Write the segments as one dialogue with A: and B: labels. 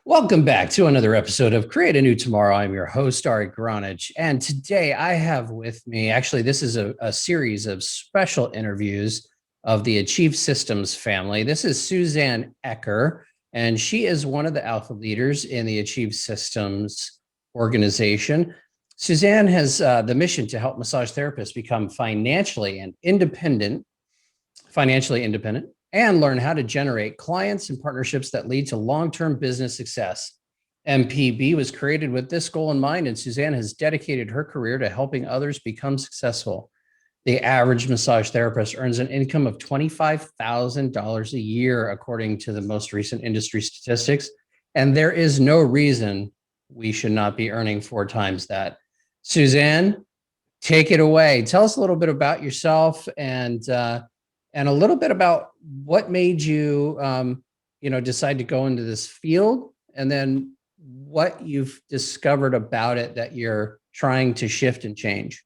A: Welcome back to another episode of Create a New Tomorrow. I'm your host, Gronich. And today I have with me, actually, this is a series of special interviews of the Achieve Systems family. This is Suzanne Eccher, and she is one of the alpha leaders in the Achieve Systems organization. Suzanne has the mission to help massage therapists become financially independent, and learn how to generate clients and partnerships that lead to long-term business success. MPB was created with this goal in mind, and Suzanne has dedicated her career to helping others become successful. The average massage therapist earns an income of $25,000 a year, according to the most recent industry statistics, and there is no reason we should not be earning 4 times that. Suzanne, take it away. Tell us a little bit about yourself and a little bit about what made you, decide to go into this field, and then what you've discovered about it that you're trying to shift and change.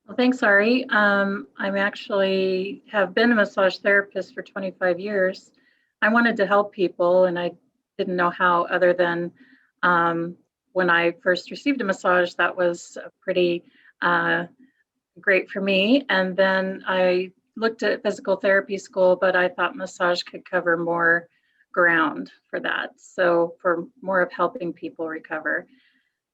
B: Well, thanks, Ari. I'm actually have been a massage therapist for 25 years. I wanted to help people, and I didn't know how other than when I first received a massage, that was pretty great for me. And then I looked at physical therapy school, but I thought massage could cover more ground for that. So for more of helping people recover.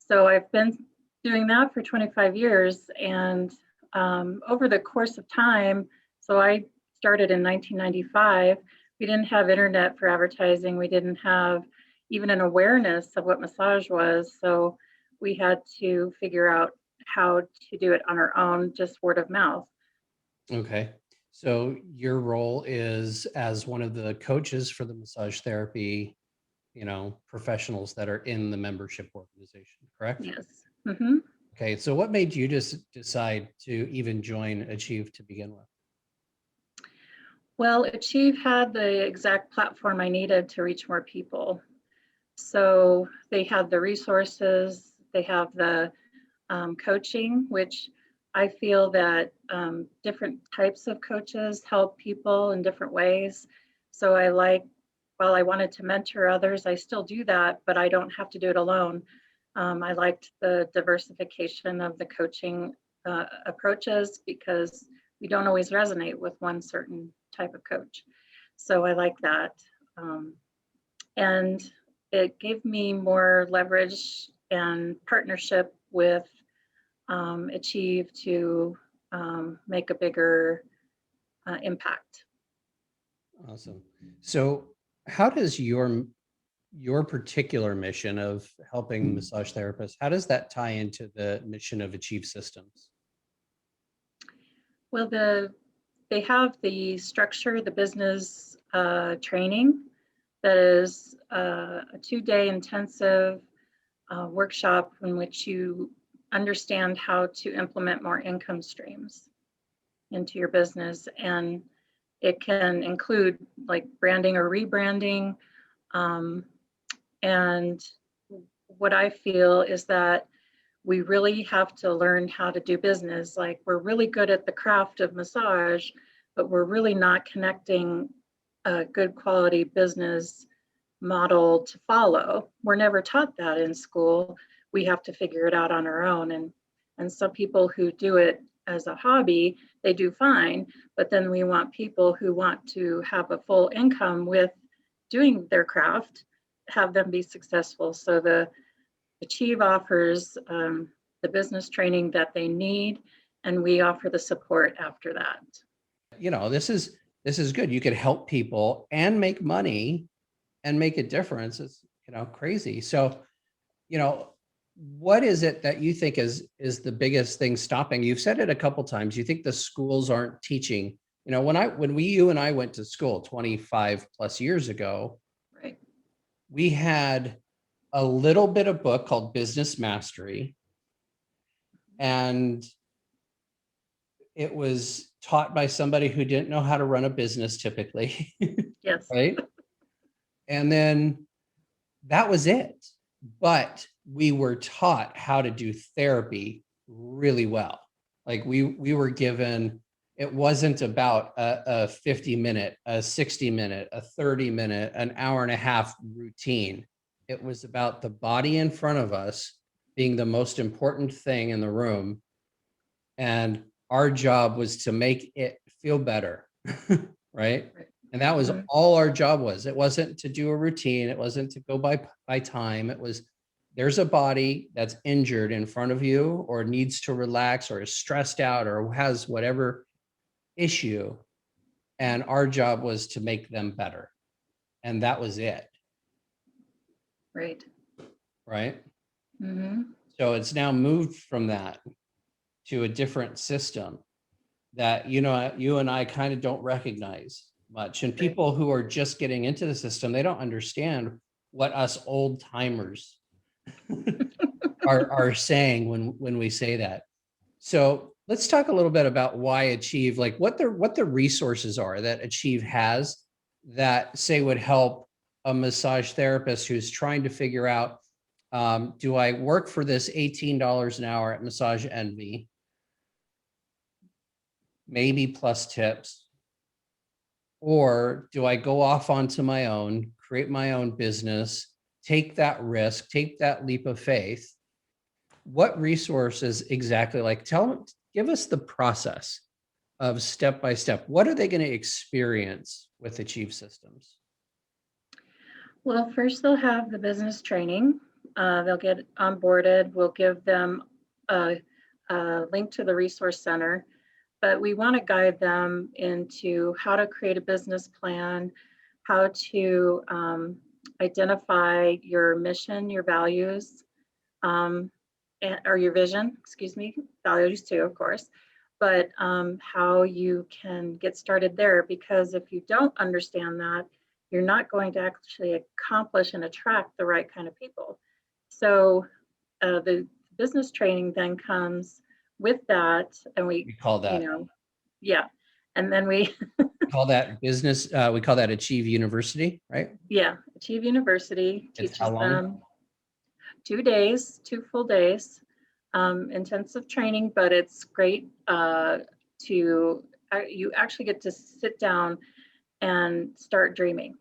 B: So I've been doing that for 25 years. And over the course of time, so I started in 1995, we didn't have internet for advertising. We didn't have even an awareness of what massage was. So we had to figure out how to do it on our own, just word of mouth.
A: Okay. So your role is as one of the coaches for the massage therapy, professionals that are in the membership organization, correct?
B: Yes. Mm-hmm.
A: Okay. So what made you just decide to even join Achieve to begin with?
B: Well, Achieve had the exact platform I needed to reach more people. So they had the resources, they have the coaching, which I feel that different types of coaches help people in different ways. So while I wanted to mentor others, I still do that, but I don't have to do it alone. I liked the diversification of the coaching approaches because we don't always resonate with one certain type of coach. So I like that. And it gave me more leverage and partnership with Achieve to make a bigger impact.
A: Awesome. So how does your particular mission of helping massage therapists, how does that tie into the mission of Achieve Systems?
B: Well, they have the structure, the business training that is a 2-day intensive workshop in which you understand how to implement more income streams into your business. And it can include like branding or rebranding. And what I feel is that we really have to learn how to do business. Like, we're really good at the craft of massage, but we're really not connecting a good quality business model to follow. We're never taught that in school. We have to figure it out on our own. And some people who do it as a hobby, they do fine, but then we want people who want to have a full income with doing their craft, have them be successful. So the Achieve offers the business training that they need, and we offer the support after that.
A: This is good. You could help people and make money and make a difference. It's crazy. So, what is it that you think is the biggest thing stopping? You've said it a couple times. You think the schools aren't teaching. When you and I went to school 25 plus years ago,
B: right,
A: we had a little bit of book called Business Mastery, and it was taught by somebody who didn't know how to run a business typically.
B: Yes.
A: Right. And then that was it. But we were taught how to do therapy really well. Like we were given It wasn't about a 50-minute, a 60-minute, a 30-minute, an hour and a half routine. It was about the body in front of us being the most important thing in the room. And our job was to make it feel better, right?
B: Right.
A: And that was
B: Mhm.
A: all our job was. It wasn't to do a routine. It wasn't to go by time. It was, there's a body that's injured in front of you or needs to relax or is stressed out or has whatever issue, and our job was to make them better. And that was it,
B: Right.
A: right?
B: Mhm.
A: So it's now moved from that to a different system that, you know, you and I kind of don't recognize much. And
B: Right.
A: people who are just getting into the system, they don't understand what us old timers are saying when we say that. So let's talk a little bit about why Achieve, like what the resources are that Achieve has that say would help a massage therapist who's trying to figure out, do I work for this $18 an hour at Massage Envy, maybe plus tips, or do I go off onto my own, create my own business, take that risk, take that leap of faith? What resources exactly, like give us the process of step by step. What are they going to experience with Achieve Systems?
B: Well, first they'll have the business training. They'll get onboarded. We'll give them a link to the resource center, but we want to guide them into how to create a business plan, how to identify your mission, your values, or your vision, excuse me, values too, of course, but how you can get started there. Because if you don't understand that, you're not going to actually accomplish and attract the right kind of people. So the business training then comes with that, and
A: We call
B: you
A: that
B: know, yeah, and then we,
A: business. We call that Achieve University, right?
B: yeah, Achieve University
A: It's how
B: teaches
A: long?
B: them 2 days, 2 full days, intensive training, but it's great to, you actually get to sit down and start dreaming.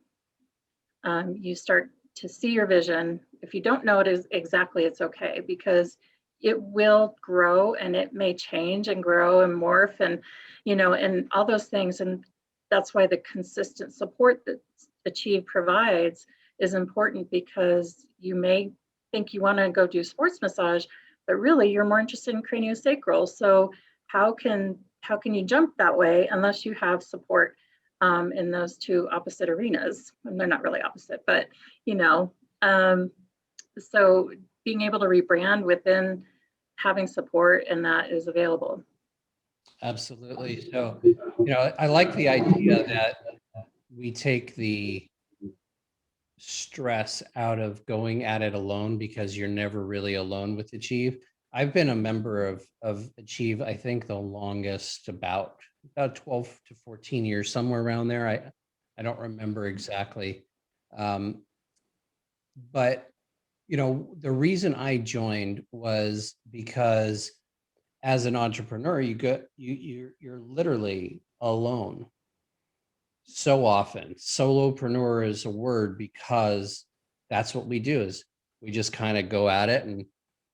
B: You start to see your vision. If you don't know it is exactly, it's okay, because it will grow and it may change and grow and morph and, and all those things. And that's why the consistent support that Achieve provides is important, because you may think you want to go do sports massage, but really you're more interested in craniosacral. So how can you jump that way unless you have support in those two opposite arenas? And they're not really opposite, but you know, um, so being able to rebrand within having support, and that is available.
A: Absolutely. So, I like the idea that we take the stress out of going at it alone, because you're never really alone with Achieve. I've been a member of Achieve, I think the longest, about 12 to 14 years, somewhere around there. I don't remember exactly. Um, but the reason I joined was because as an entrepreneur, you're literally alone so often. Solopreneur is a word because that's what we do, is we just kind of go at it and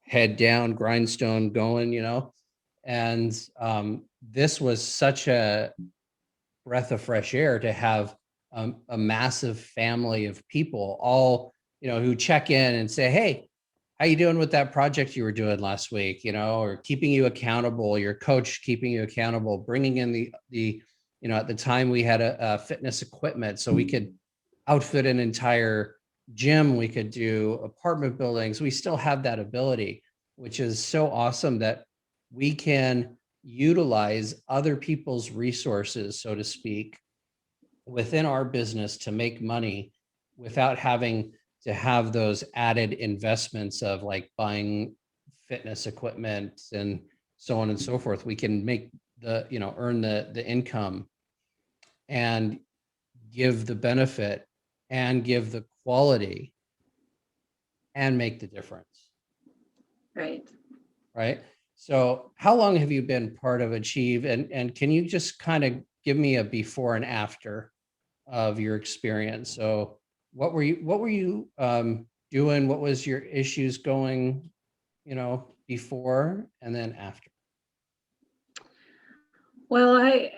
A: head down, grindstone going, and this was such a breath of fresh air to have a massive family of people all, who check in and say, hey, how you doing with that project you were doing last week, or keeping you accountable, your coach keeping you accountable, bringing in the at the time we had a fitness equipment so we could outfit an entire gym, we could do apartment buildings. We still have that ability, which is so awesome that we can utilize other people's resources, so to speak, within our business to make money without having to have those added investments of like buying fitness equipment and so on and so forth. We can make earn the income and give the benefit and give the quality and make the difference.
B: Right.
A: Right. So how long have you been part of Achieve? And can you just kind of give me a before and after of your experience? So what were you doing? What was your issues going, before and then after?
B: Well,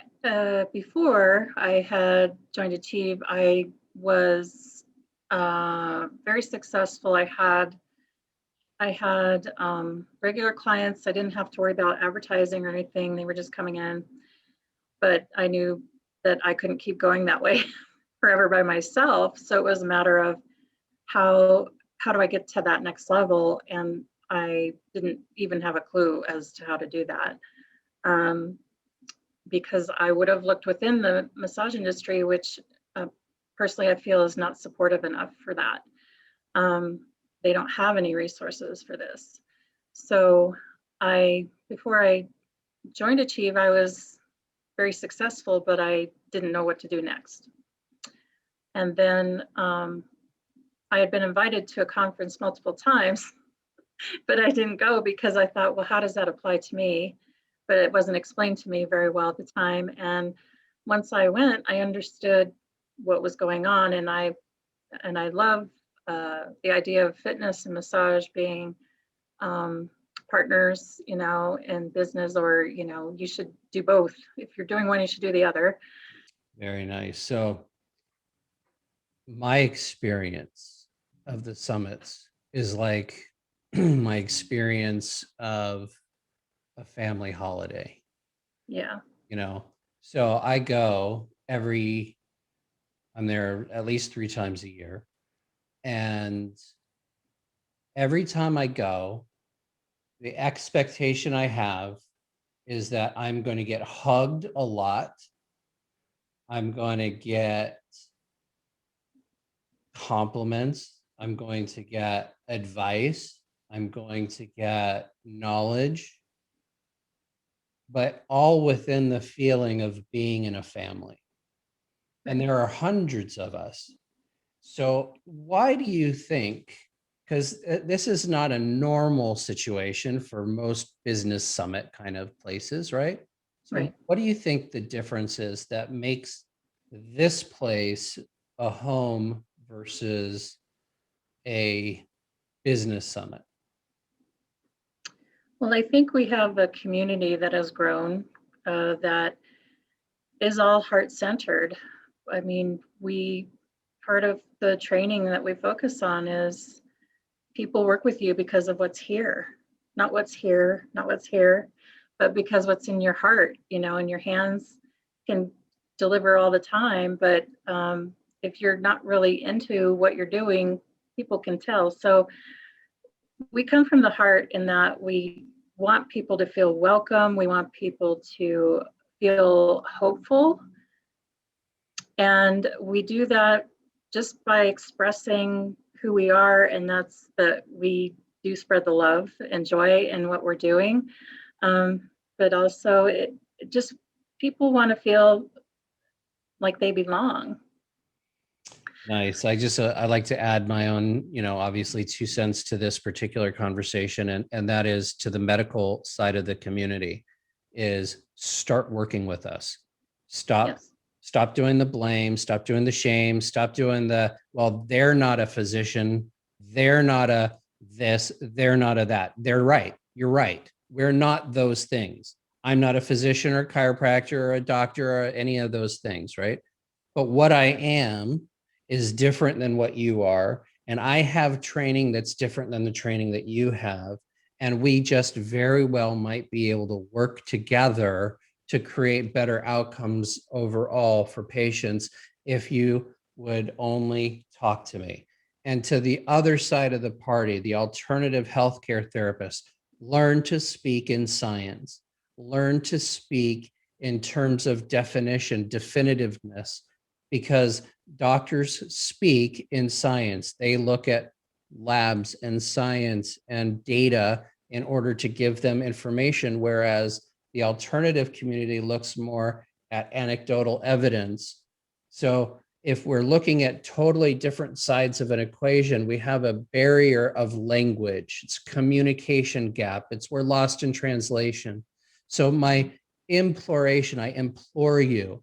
B: before I had joined Achieve, I was very successful. I had regular clients. I didn't have to worry about advertising or anything. They were just coming in. But I knew that I couldn't keep going that way forever by myself. So it was a matter of how do I get to that next level? And I didn't even have a clue as to how to do that. Because I would have looked within the massage industry, which personally I feel is not supportive enough for that. They don't have any resources for this. So before I joined Achieve, I was very successful, but I didn't know what to do next. And then I had been invited to a conference multiple times, but I didn't go because I thought, well, how does that apply to me? But it wasn't explained to me very well at the time. And once I went, I understood what was going on, and I love the idea of fitness and massage being partners, in business, or you should do both. If you're doing one, you should do the other.
A: Very nice. So my experience of the summits is like my experience of a family holiday,
B: Yeah.
A: So I'm there at least 3 times a year. And every time I go, the expectation I have is that I'm going to get hugged a lot. I'm going to get compliments. I'm going to get advice. I'm going to get knowledge, but all within the feeling of being in a family. And there are hundreds of us. So why do you think, because this is not a normal situation for most business summit kind of places, right? So
B: Right.
A: what do you think the difference is that makes this place a home versus a business summit?
B: Well, I think we have a community that has grown that is all heart-centered. I mean, part of the training that we focus on is people work with you because of what's here, not what's here, not what's here, but because what's in your heart, and your hands can deliver all the time. But if you're not really into what you're doing, people can tell. So we come from the heart in that we want people to feel welcome. We want people to feel hopeful. And we do that just by expressing who we are, and that's that we do spread the love and joy in what we're doing. But also, it just people want to feel like they belong.
A: Nice. I like to add my own, obviously 2 cents to this particular conversation, and that is to the medical side of the community is start working with us.
B: Yes.
A: Stop doing the blame, stop doing the shame, stop doing well, they're not a physician, they're not a this, they're not a that. They're right. You're right. We're not those things. I'm not a physician or chiropractor or a doctor or any of those things, right? But what I am is different than what you are. And I have training that's different than the training that you have. And we just very well might be able to work together to create better outcomes overall for patients if you would only talk to me. And to the other side of the party, the alternative healthcare therapist, learn to speak in science, learn to speak in terms of definition, definitiveness, because doctors speak in science. They look at labs and science and data in order to give them information, whereas the alternative community looks more at anecdotal evidence. So if we're looking at totally different sides of an equation, we have a barrier of language. It's communication gap. We're lost in translation. So my imploration, I implore you,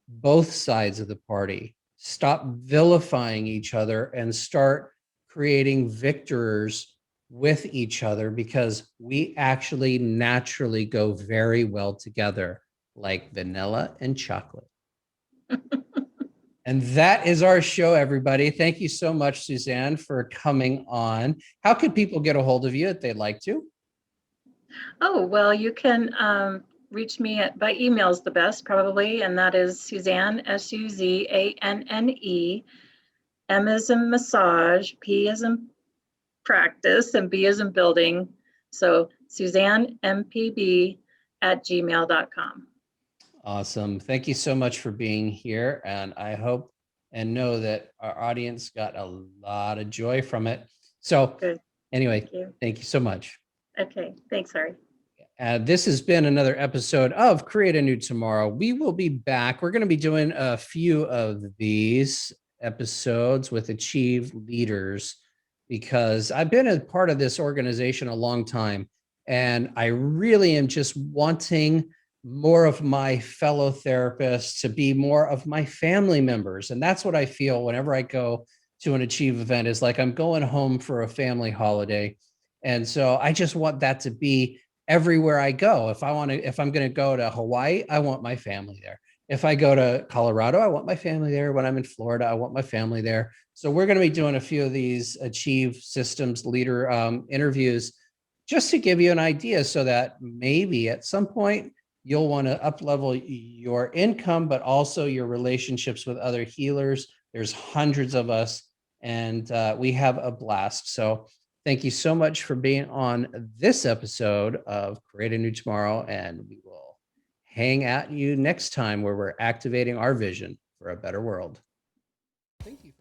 A: both sides of the party, stop vilifying each other and start creating victors with each other, because we actually naturally go very well together, like vanilla and chocolate. And that is our show, everybody. Thank you so much, Suzanne, for coming on. How could people get a hold of you if they'd like to?
B: Oh, well, you can reach me by email is the best probably, and that is Suzanne, Suzanne, M as in massage, P as in practice, and B as in building. So Suzanne, MPB @gmail.com.
A: Awesome. Thank you so much for being here. And I hope and know that our audience got a lot of joy from it. So
B: Good.
A: Anyway, thank you so much.
B: Okay. Thanks, Harry.
A: This has been another episode of Create a New Tomorrow. We will be back. We're going to be doing a few of these episodes with Achieve leaders, because I've been a part of this organization a long time, and I really am just wanting more of my fellow therapists to be more of my family members. And that's what I feel whenever I go to an Achieve event, is like I'm going home for a family holiday. And so I just want that to be everywhere I go. If I'm going to go to Hawaii, I want my family there. If I go to Colorado, I want my family there. When I'm in Florida, I want my family there. So we're going to be doing a few of these Achieve Systems leader interviews, just to give you an idea, so that maybe at some point you'll want to up-level your income, but also your relationships with other healers. There's hundreds of us, and we have a blast. So thank you so much for being on this episode of Create a New Tomorrow, and we will hang at you next time, where we're activating our vision for a better world. Thank you.